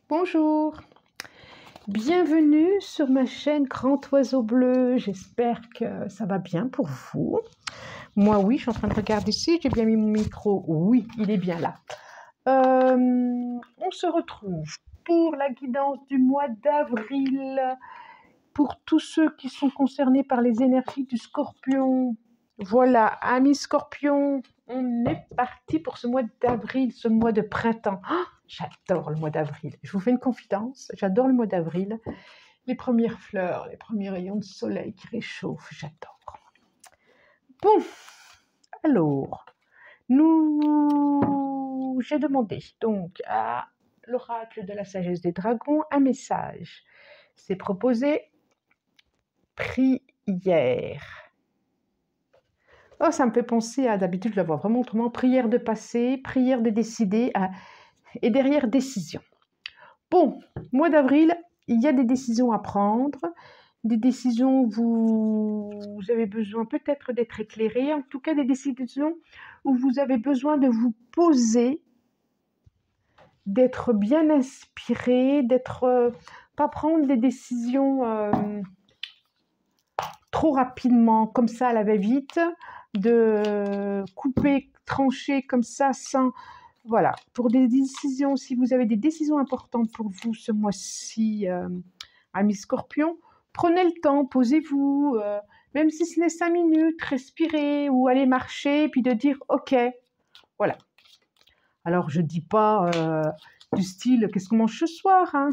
Bonjour, bienvenue sur ma chaîne Grand Oiseau Bleu. J'espère que ça va bien pour vous. Moi, oui, je suis en train de regarder ici. J'ai bien mis mon micro. Oui, il est bien là. On se retrouve pour la guidance du mois d'avril. Pour tous ceux qui sont concernés par les énergies du Scorpion. Voilà, amis Scorpion, on est parti pour ce mois d'avril, ce mois de printemps. Oh, j'adore le mois d'avril. Je vous fais une confidence, j'adore le mois d'avril. Les premières fleurs, les premiers rayons de soleil qui réchauffent, j'adore. Bon, alors, j'ai demandé donc à l'oracle de la sagesse des dragons un message. C'est proposé prière. Oh, ça me fait penser à, d'habitude, je la vois vraiment autrement, prière de passer, prière de décider, et derrière décision. Bon, mois d'avril, il y a des décisions à prendre, des décisions où vous avez besoin peut-être d'être éclairé, en tout cas des décisions où vous avez besoin de vous poser, d'être bien inspiré, pas prendre des décisions trop rapidement, comme ça à la va-vite, de couper, trancher comme ça sans... Voilà, pour des décisions, si vous avez des décisions importantes pour vous ce mois-ci, amis Scorpion, prenez le temps, posez-vous, même si ce n'est 5 minutes, respirez ou allez marcher, puis de dire « Ok ». Voilà. Alors, je ne dis pas du style « Qu'est-ce qu'on mange ce soir ?» hein.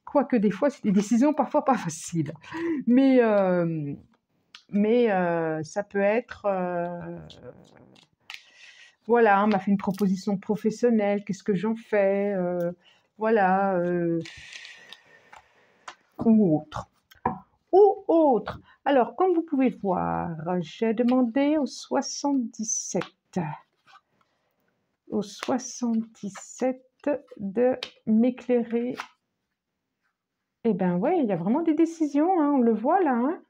Quoique des fois, c'est des décisions parfois pas faciles. Mais ça peut être... voilà, on m'a fait une proposition professionnelle, qu'est-ce que j'en fais voilà, ou autre. Ou autre. Alors, comme vous pouvez voir, j'ai demandé au 77 de m'éclairer. Eh bien, ouais, il y a vraiment des décisions, hein, on le voit là. Hein.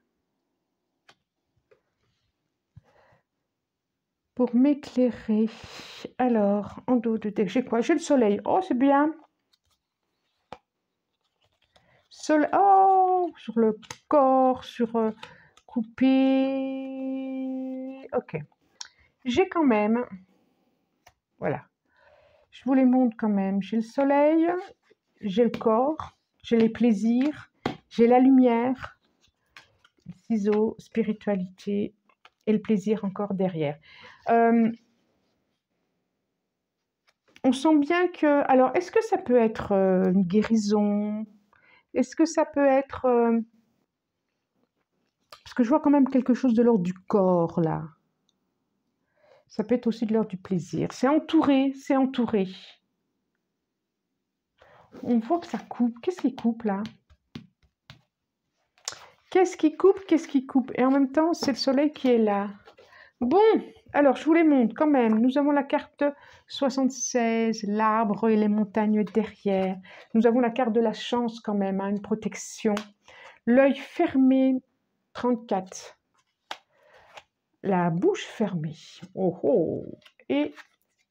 Pour m'éclairer. Alors, en dos de deck, j'ai quoi? J'ai le soleil. Oh, c'est bien. Oh, sur le corps, sur couper. Ok. J'ai quand même, voilà, je vous les montre quand même. J'ai le soleil, j'ai le corps, j'ai les plaisirs, j'ai la lumière, le ciseau, spiritualité et le plaisir encore derrière. On sent bien que... Alors, est-ce que ça peut être une guérison? Est-ce que ça peut être... Parce que je vois quand même quelque chose de l'ordre du corps, là. Ça peut être aussi de l'ordre du plaisir. C'est entouré, c'est entouré. On voit que ça coupe. Qu'est-ce qui coupe, là? Qu'est-ce qui coupe? Qu'est-ce qui coupe? Et en même temps, c'est le soleil qui est là. Bon, alors, je vous les montre quand même. Nous avons la carte 76, l'arbre et les montagnes derrière. Nous avons la carte de la chance quand même, hein, une protection. L'œil fermé, 34. La bouche fermée. Oh oh. Et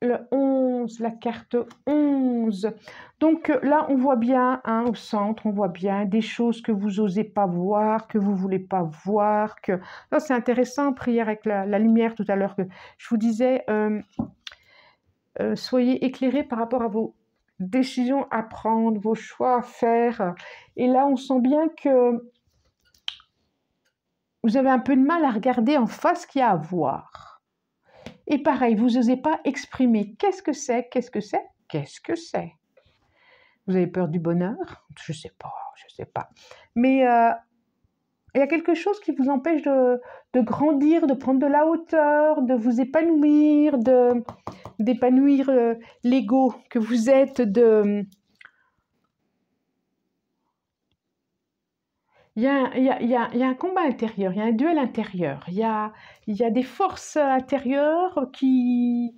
le 11, la carte 11. Donc là, on voit bien, hein, au centre, on voit bien des choses que vous n'osez pas voir, que vous ne voulez pas voir. Ça, c'est intéressant, prière avec la lumière tout à l'heure, que je vous disais, soyez éclairés par rapport à vos décisions à prendre, vos choix à faire. Et là, on sent bien que vous avez un peu de mal à regarder en face ce qu'il y a à voir. Et pareil, vous n'osez pas exprimer qu'est-ce que c'est, qu'est-ce que c'est, qu'est-ce que c'est. Vous avez peur du bonheur? Je ne sais pas, je ne sais pas. Mais il y a quelque chose qui vous empêche de grandir, de prendre de la hauteur, de vous épanouir, d'épanouir l'ego que vous êtes, Il y a un combat intérieur, il y a un duel intérieur, il y a des forces intérieures qui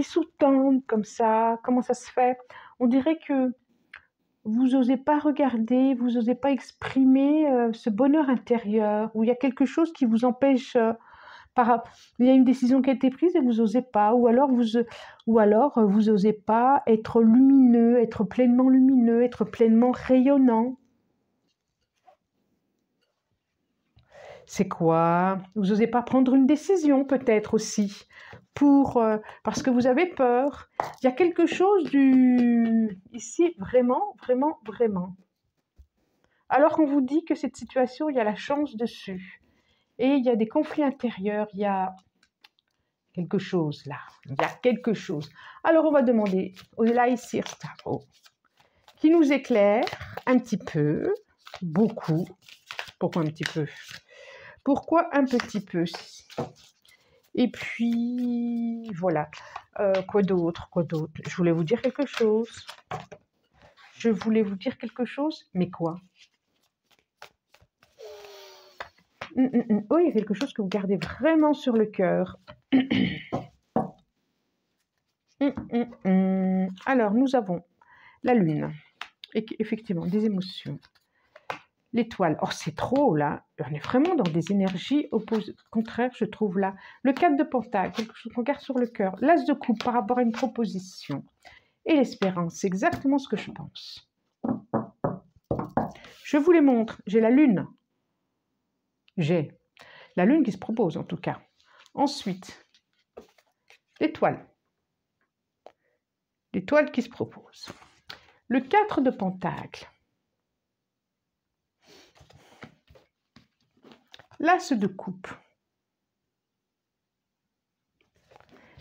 sous-tendent comme ça. Comment ça se fait? On dirait que vous n'osez pas regarder, vous n'osez pas exprimer ce bonheur intérieur, où il y a quelque chose qui vous empêche il y a une décision qui a été prise et vous n'osez pas, ou alors vous n'osez pas être lumineux, être pleinement rayonnant. C'est quoi? Vous n'osez pas prendre une décision peut-être aussi, parce que vous avez peur. Il y a quelque chose ici, vraiment. Alors qu'on vous dit que cette situation, il y a la chance dessus. Et il y a des conflits intérieurs, il y a quelque chose là. Il y a quelque chose. Alors on va demander au Laïsir Tarot qui nous éclaire un petit peu, beaucoup. Pourquoi un petit peu? Pourquoi un petit peu? Et puis, voilà. Quoi d'autre? Je voulais vous dire quelque chose. Mais quoi? Oh, il y a quelque chose que vous gardez vraiment sur le cœur. Alors, nous avons la lune. Et effectivement, des émotions. L'étoile, oh c'est trop là, on est vraiment dans des énergies opposées, contraires je trouve là. Le 4 de Pentacle, quelque chose qu'on garde sur le cœur. L'As de coupe par rapport à une proposition. Et l'espérance, c'est exactement ce que je pense. Je vous les montre, j'ai la lune. J'ai la lune qui se propose en tout cas. Ensuite, l'étoile. L'étoile qui se propose. Le 4 de Pentacle. L'As de coupe.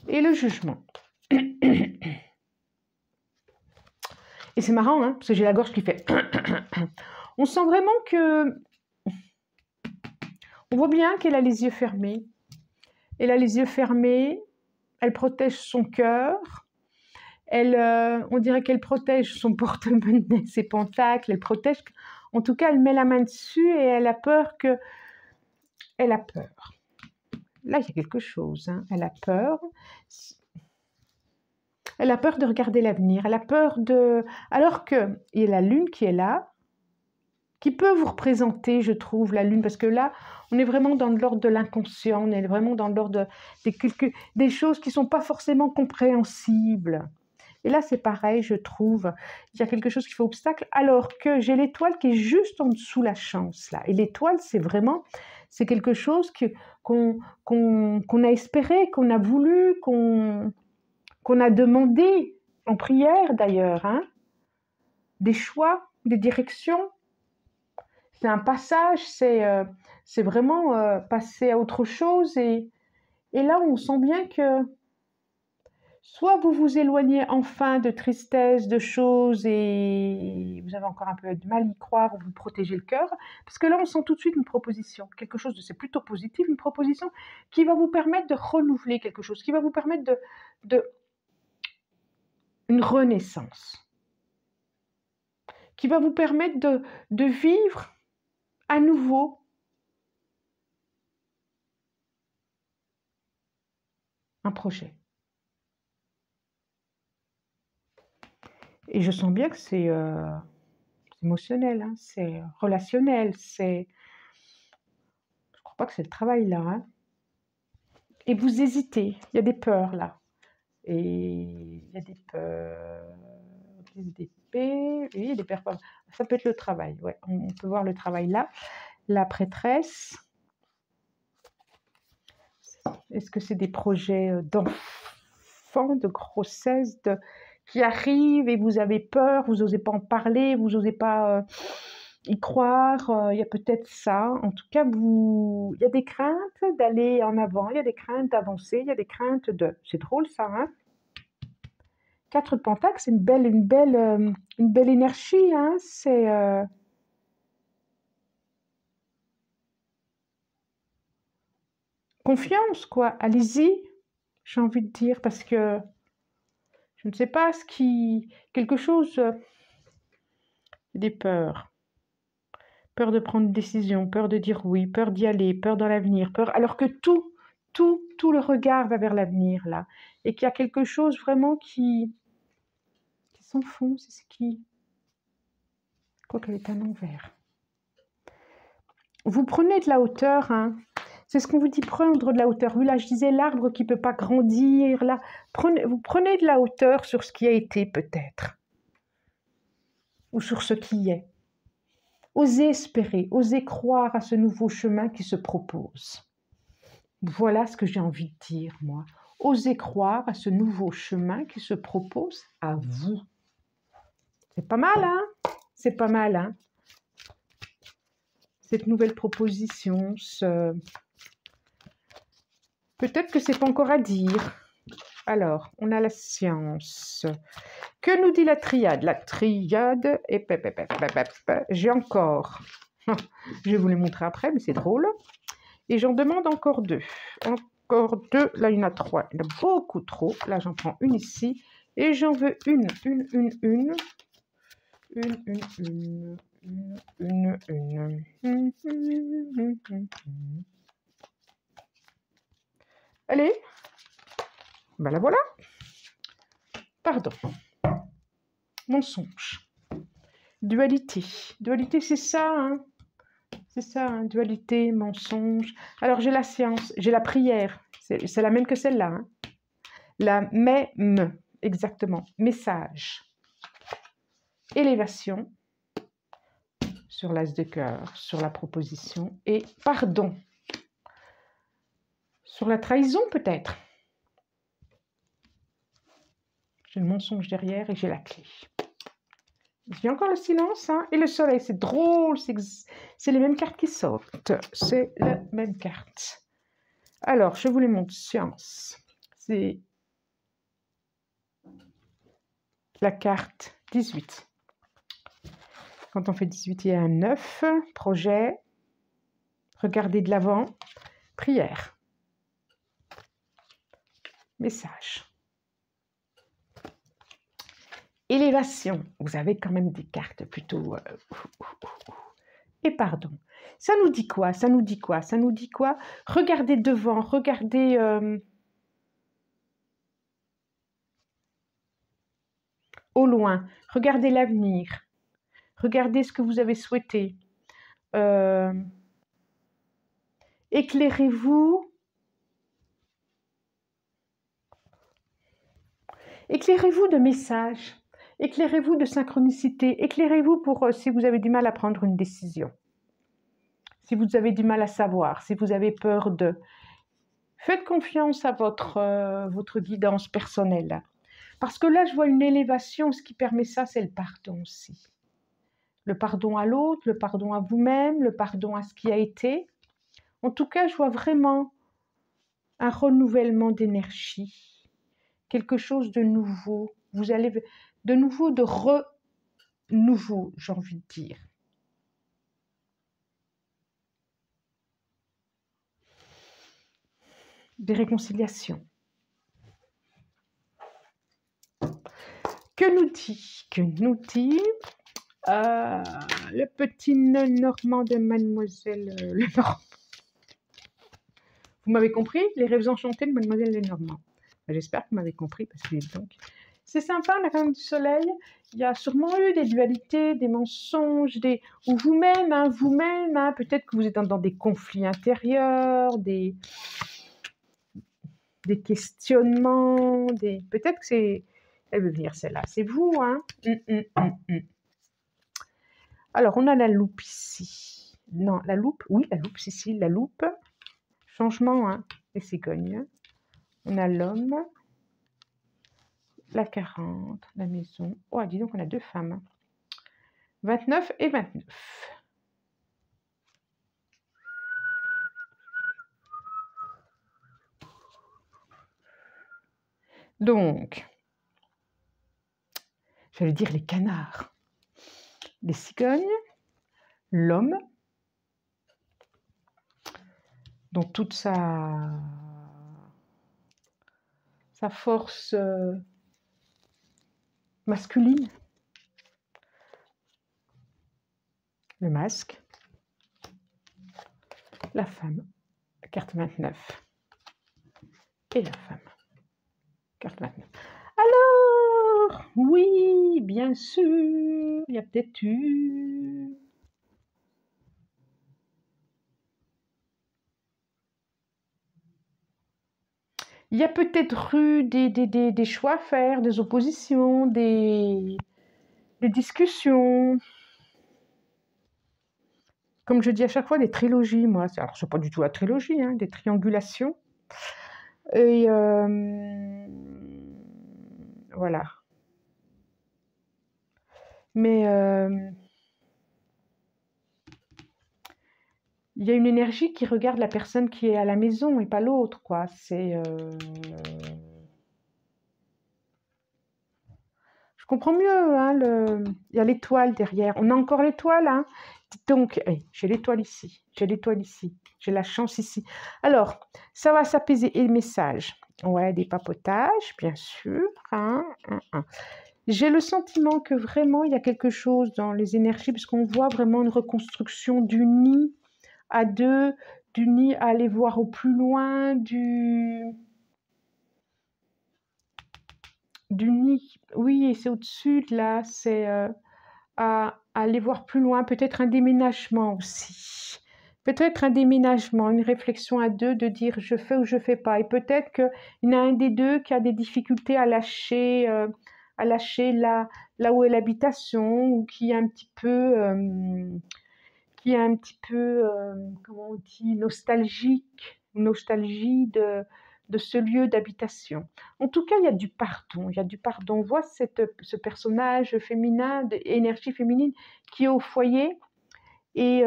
Et le jugement. Et c'est marrant, hein, parce que j'ai la gorge qui fait... On sent vraiment que... On voit bien qu'elle a les yeux fermés. Elle a les yeux fermés. Elle protège son cœur. On dirait qu'elle protège son porte-monnaie, ses pentacles. Elle protège... En tout cas, elle met la main dessus et elle a peur que... Elle a peur. Là, il y a quelque chose. Hein. Elle a peur. Elle a peur de regarder l'avenir. Elle a peur de... Alors qu'il y a la lune qui est là, qui peut vous représenter, je trouve, la lune. Parce que là, on est vraiment dans l'ordre de l'inconscient. On est vraiment dans l'ordre des choses qui ne sont pas forcément compréhensibles. Et là, c'est pareil, je trouve. Il y a quelque chose qui fait obstacle. Alors que j'ai l'étoile qui est juste en dessous la chance. Là. Et l'étoile, c'est vraiment... C'est quelque chose qu'on a espéré, qu'on a voulu, qu'on a demandé, en prière d'ailleurs, hein, des choix, des directions. C'est un passage, c'est vraiment passer à autre chose. Et là, on sent bien que soit vous vous éloignez enfin de tristesse, de choses, et vous avez encore un peu de mal à y croire, ou vous protégez le cœur, parce que là, on sent tout de suite une proposition, quelque chose de c'est plutôt positif, une proposition qui va vous permettre de renouveler quelque chose, qui va vous permettre une renaissance, qui va vous permettre de vivre à nouveau un projet. Et je sens bien que c'est émotionnel, hein, c'est relationnel, c'est... Je ne crois pas que c'est le travail là. Hein. Et vous hésitez, il y a des peurs là. Et il y a des peurs, des épées, oui, des peurs. Ça peut être le travail, ouais. On peut voir le travail là. La prêtresse. Est-ce que c'est des projets d'enfants, de grossesse, qui arrivent et vous avez peur, vous n'osez pas en parler, vous n'osez pas y croire, il y a peut-être ça. En tout cas, il y a des craintes d'aller en avant, il y a des craintes d'avancer, il y a des craintes de... C'est drôle ça, hein? 4 de Pentacle, c'est une belle énergie, hein? C'est... Confiance, quoi. Allez-y, j'ai envie de dire, parce que je ne sais pas ce qui... Quelque chose... des peurs. Peur de prendre une décision, peur de dire oui, peur d'y aller, peur dans l'avenir, peur... Alors que tout le regard va vers l'avenir, là. Et qu'il y a quelque chose vraiment qui s'enfonce, c'est ce qui... Quoi qu'elle est à l'envers. Vous prenez de la hauteur, hein. C'est ce qu'on vous dit, prendre de la hauteur. Oui, là, je disais l'arbre qui ne peut pas grandir. Là, vous prenez de la hauteur sur ce qui a été peut-être. Ou sur ce qui est. Osez espérer, osez croire à ce nouveau chemin qui se propose. Voilà ce que j'ai envie de dire, moi. Osez croire à ce nouveau chemin qui se propose à vous. C'est pas mal, hein? C'est pas mal, hein? Cette nouvelle proposition, peut-être que c'est pas encore à dire. Alors, on a la science. Que nous dit la triade? La triade, et j'ai encore. Je vais vous les montrer après, mais c'est drôle. Et j'en demande encore deux. Encore deux. Là, il y en a trois. Il y en a beaucoup trop. Là, j'en prends une ici. Et j'en veux une. Allez. Ben la voilà. Pardon. Mensonge. Dualité. Dualité, c'est ça, hein? C'est ça, hein? Dualité, mensonge. Alors, j'ai la science, j'ai la prière. C'est la même que celle-là, hein? La même, exactement. Message. Élévation. Sur l'as de cœur, sur la proposition. Et pardon. Sur la trahison, peut-être. J'ai le mensonge derrière et j'ai la clé. J'ai encore le silence, hein, et le soleil. C'est drôle, c'est les mêmes cartes qui sortent. C'est la même carte. Alors, je vous les montre. Science. C'est la carte 18. Quand on fait 18, il y a un 9. Projet. Regarder de l'avant. Prière. Message. Élévation. Vous avez quand même des cartes plutôt... Et pardon. Ça nous dit quoi? Ça nous dit quoi? Ça nous dit quoi? Regardez devant, regardez... au loin, regardez l'avenir, regardez ce que vous avez souhaité. Éclairez-vous. Éclairez-vous de messages. Éclairez-vous de synchronicité, éclairez-vous pour si vous avez du mal à prendre une décision, si vous avez du mal à savoir, si vous avez peur de... Faites confiance à votre guidance personnelle. Parce que là, je vois une élévation, ce qui permet ça, c'est le pardon aussi. Le pardon à l'autre, le pardon à vous-même, le pardon à ce qui a été. En tout cas, je vois vraiment un renouvellement d'énergie, quelque chose de nouveau. Vous allez... de nouveau, de renouveau, j'ai envie de dire. Des réconciliations. Que nous dit le petit nœud normand de Mademoiselle Lenormand. Vous m'avez compris? Les rêves enchantés de Mademoiselle Lenormand. J'espère que vous m'avez compris, parce que donc... C'est sympa, on a quand même du soleil. Il y a sûrement eu des dualités, des mensonges, ou vous-même, hein, peut-être que vous êtes dans des conflits intérieurs, des questionnements, peut-être que c'est... Elle veut venir celle-là, c'est vous, hein. Alors, on a la loupe ici. Non, la loupe, oui, la loupe, si, la loupe. Changement, hein, les cigognes. On a l'homme. La 40, la maison. Oh, dis donc, on a deux femmes. 29 et 29. Donc, j'allais dire les canards, les cigognes, l'homme, donc toute sa force masculine, le masque, la femme, carte 29, et la femme, carte 29. Alors, oui, bien sûr, il y a peut-être eu... Il y a peut-être eu des choix à faire, des oppositions, des discussions. Comme je dis à chaque fois, des trilogies, moi. Alors, c'est pas du tout la trilogie, hein, des triangulations. Et voilà. Mais il y a une énergie qui regarde la personne qui est à la maison et pas l'autre, quoi. Je comprends mieux, hein, il y a l'étoile derrière. On a encore l'étoile, hein. Donc, j'ai l'étoile ici, j'ai l'étoile ici, j'ai la chance ici. Alors, ça va s'apaiser. Et le message? Ouais, des papotages, bien sûr. J'ai le sentiment que vraiment, il y a quelque chose dans les énergies, puisqu'on voit vraiment une reconstruction du nid à deux, du nid à aller voir au plus loin, du nid, oui, et c'est au-dessus de là, c'est à aller voir plus loin, peut-être un déménagement aussi. Peut-être un déménagement, une réflexion à deux de dire je fais ou je fais pas. Et peut-être qu'il y en a un des deux qui a des difficultés à lâcher là où est l'habitation, ou qui est un petit peu, comment on dit, nostalgie de ce lieu d'habitation. En tout cas, il y a du pardon. Il y a du pardon. On voit ce personnage féminin, d'énergie féminine, qui est au foyer. Et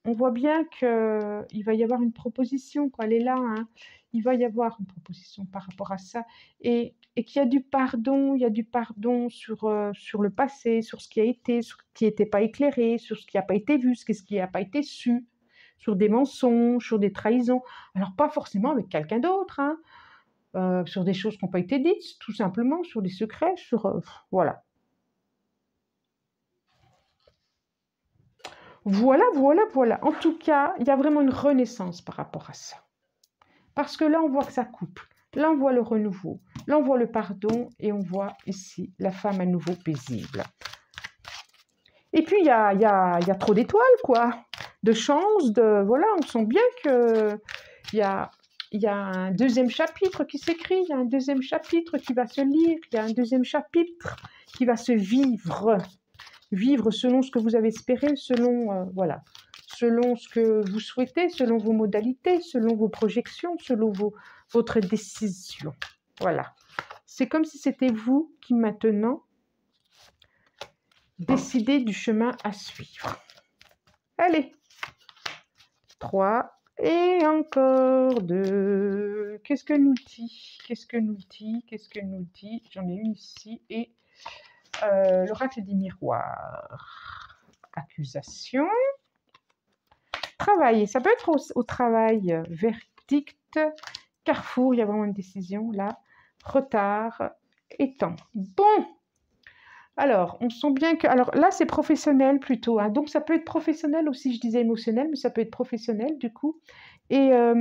on voit bien qu'il va y avoir une proposition, quoi. Elle est là, hein. Il va y avoir une proposition par rapport à ça. Et qu'il y a du pardon, sur le passé, sur ce qui a été, sur ce qui n'était pas éclairé, sur ce qui n'a pas été vu, ce qui n'a pas été su, sur des mensonges, sur des trahisons. Alors, pas forcément avec quelqu'un d'autre, hein. Sur des choses qui n'ont pas été dites, tout simplement, sur des secrets, voilà. Voilà. En tout cas, il y a vraiment une renaissance par rapport à ça. Parce que là, on voit que ça coupe. Là, on voit le renouveau. Là, on voit le pardon. Et on voit ici la femme à nouveau paisible. Et puis, il y a trop d'étoiles, quoi. De chance, voilà, on sent bien qu'il y a un deuxième chapitre qui s'écrit. Il y a un deuxième chapitre qui va se lire. Il y a un deuxième chapitre qui va se vivre. Vivre selon ce que vous avez espéré, selon ce que vous souhaitez, selon vos modalités, selon vos projections, selon votre décision. Voilà. C'est comme si c'était vous qui maintenant décidez du chemin à suivre. Allez. 3 et encore 2. Qu'est-ce que nous dit? J'en ai une ici et l'oracle des miroirs. Accusation. Travail. Ça peut être au travail. Verdict. Carrefour. Il y a vraiment une décision là. Retard. Et temps. Bon. Alors, on sent bien que... Alors là, c'est professionnel plutôt. Hein. Donc, ça peut être professionnel aussi. Je disais émotionnel, mais ça peut être professionnel du coup. Et là,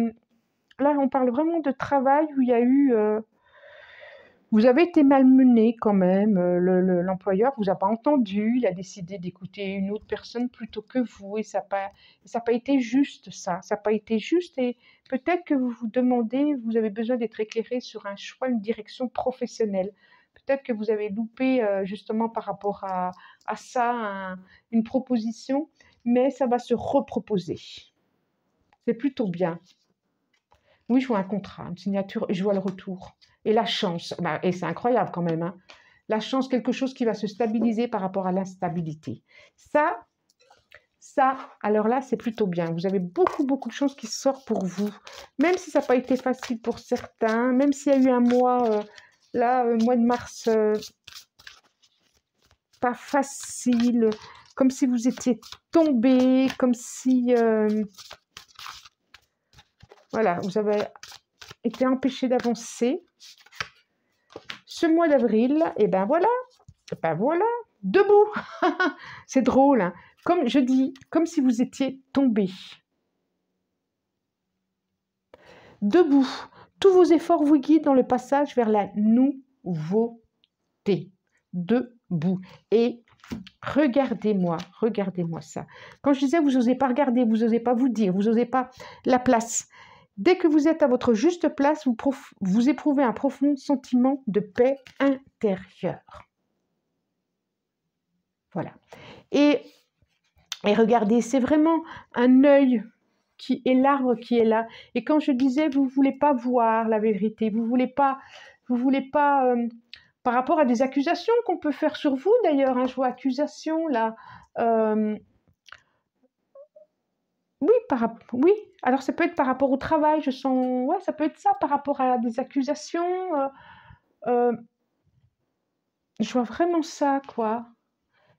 on parle vraiment de travail où il y a eu... Vous avez été malmené quand même, l'employeur ne vous a pas entendu, il a décidé d'écouter une autre personne plutôt que vous et ça n'a pas été juste ça n'a pas été juste et peut-être que vous vous demandez, vous avez besoin d'être éclairé sur un choix, une direction professionnelle. Peut-être que vous avez loupé justement par rapport à ça une proposition, mais ça va se reproposer. C'est plutôt bien. Oui, je vois un contrat, une signature et je vois le retour. Et la chance, et c'est incroyable quand même, hein. La chance, quelque chose qui va se stabiliser par rapport à l'instabilité. Ça, alors là, c'est plutôt bien. Vous avez beaucoup de choses qui sortent pour vous. Même si ça n'a pas été facile pour certains, même s'il y a eu un mois, mois de mars, pas facile, comme si vous étiez tombé, comme si... voilà, vous avez été empêché d'avancer. Ce mois d'avril, et ben voilà, debout. C'est drôle, hein. Comme je dis, comme si vous étiez tombé. Debout. Tous vos efforts vous guident dans le passage vers la nouveauté. Debout. Et regardez-moi ça. Quand je disais vous n'osez pas regarder, vous n'osez pas vous dire, vous n'osez pas la place. Dès que vous êtes à votre juste place, vous éprouvez un profond sentiment de paix intérieure. Voilà. Et regardez, c'est vraiment un œil qui est l'arbre qui est là. Et quand je disais, vous ne voulez pas voir la vérité, vous voulez pas par rapport à des accusations qu'on peut faire sur vous d'ailleurs, hein, je vois accusation là. Oui, alors ça peut être par rapport au travail, je sens, ouais, ça peut être ça, par rapport à des accusations. Je vois vraiment ça, quoi.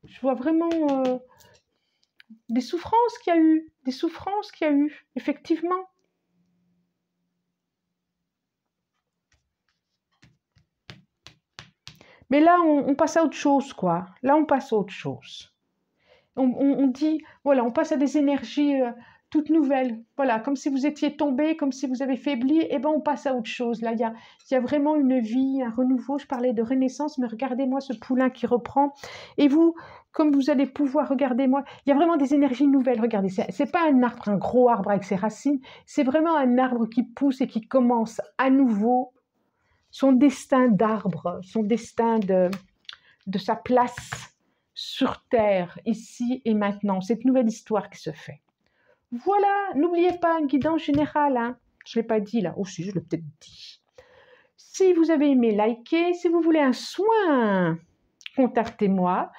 Je vois vraiment des souffrances qu'il y a eu, effectivement. Mais là, on passe à autre chose, quoi. Là, on passe à autre chose. On dit, voilà, on passe à des énergies toutes nouvelles. Voilà, comme si vous étiez tombé, comme si vous avez faibli, et ben on passe à autre chose. Là, il y a vraiment une vie, un renouveau. Je parlais de renaissance, mais regardez-moi ce poulain qui reprend. Et vous, comme vous allez pouvoir, regardez-moi, il y a vraiment des énergies nouvelles. Regardez, c'est pas un arbre, un gros arbre avec ses racines. C'est vraiment un arbre qui pousse et qui commence à nouveau son destin d'arbre, son destin de sa place sur Terre, ici et maintenant, cette nouvelle histoire qui se fait. Voilà, n'oubliez pas un guidance général, hein. Je ne l'ai pas dit là, aussi je l'ai peut-être dit. Si vous avez aimé, likez. Si vous voulez un soin, contactez-moi.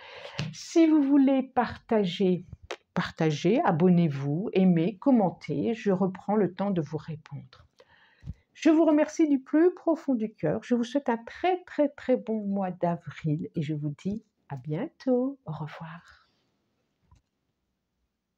Si vous voulez partager, abonnez-vous, aimez, commentez. Je reprends le temps de vous répondre. Je vous remercie du plus profond du cœur. Je vous souhaite un très très très bon mois d'avril et je vous dis à bientôt. Au revoir.